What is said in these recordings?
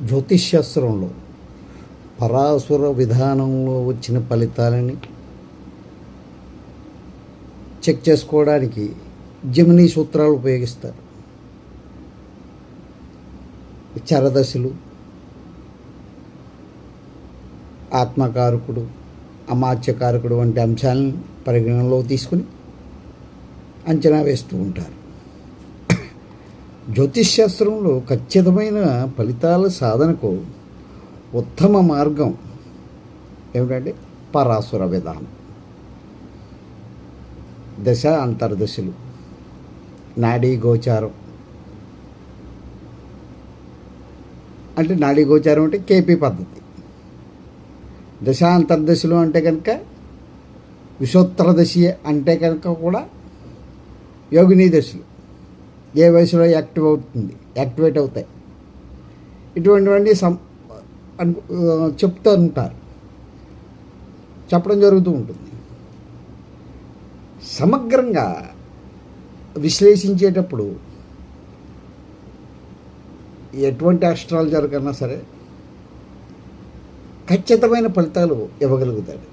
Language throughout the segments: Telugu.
జ్యోతిష్శాస్త్రంలో పరాశుర విధానంలో వచ్చిన ఫలితాలని చెక్ చేసుకోవడానికి జెమినీ సూత్రాలు ఉపయోగిస్తారు. చరదశలు, ఆత్మకారకుడు, అమాత్యకారకుడు వంటి అంశాలను పరిగణనలో తీసుకుని అంచనా వేస్తూ ఉంటారు. జ్యోతిష్శాస్త్రంలో ఖచ్చితమైన ఫలితాల సాధనకు ఉత్తమ మార్గం ఏమిటంటే పరాశుర విధానం. దశ అంతర్దశలు, నాడీ గోచారం అంటే నాడీ గోచారం అంటే కేపీ పద్ధతి. దశ అంతర్దశలు అంటే కనుక విషోత్తర దశ అంటే కనుక కూడా యోగినీ దశలు ఏ వయసులో యాక్టివేట్ అవుతాయి. ఇటువంటివన్నీ చెప్తూ ఉంటారు, చెప్పడం జరుగుతూ ఉంటుంది. సమగ్రంగా విశ్లేషించేటప్పుడు ఎటువంటి ఆస్ట్రాలజర్ కన్నా సరే ఖచ్చితమైన ఫలితాలు ఇవ్వగలుగుతాడు.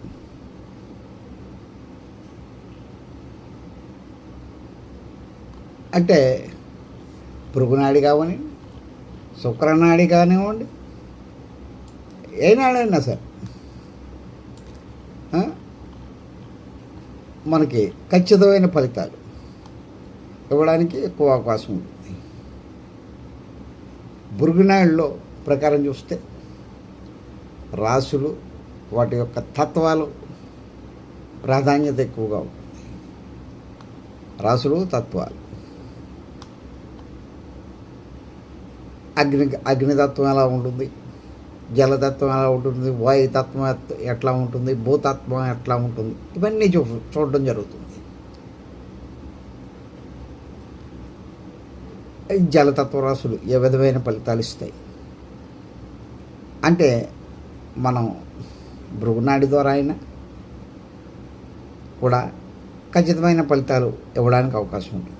అంటే భృగునాడి కావని, శుక్రనాడి కానివ్వండి, ఏ నాడైనా సరే మనకి ఖచ్చితమైన ఫలితాలు ఇవ్వడానికి ఎక్కువ అవకాశం ఉంటుంది. భృగునాడిలో ప్రకారం చూస్తే రాశులు, వాటి యొక్క తత్వాలు ప్రాధాన్యత ఎక్కువగా ఉంటుంది. రాశులు, తత్వాలు, అగ్నితత్వం ఎలా ఉంటుంది, జలతత్వం ఎలా ఉంటుంది, వాయుతత్వం ఎట్లా ఉంటుంది, భూతత్వం ఎట్లా ఉంటుంది, ఇవన్నీ చూడడం జరుగుతుంది. జలతత్వ రాశులు ఏ విధమైన ఫలితాలు ఇస్తాయి అంటే మనం భృగునాడి ద్వారా అయినా కూడా ఖచ్చితమైన ఫలితాలు ఇవ్వడానికి అవకాశం ఉంటుంది.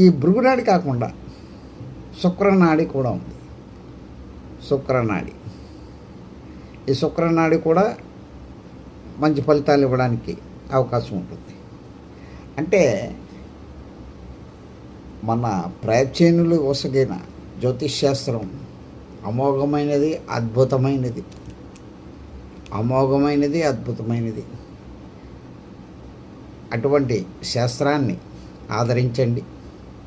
ఈ భృగునాడి కాకుండా శుక్రనాడి కూడా ఉంది. శుక్రనాడి, ఈ శుక్రనాడి కూడా మంచి ఫలితాలు ఇవ్వడానికి అవకాశం ఉంటుంది. అంటే మన ప్రాచీనులు ఒసగిన జ్యోతిష్శాస్త్రం అమోఘమైనది, అద్భుతమైనది. అటువంటి శాస్త్రాన్ని ఆదరించండి.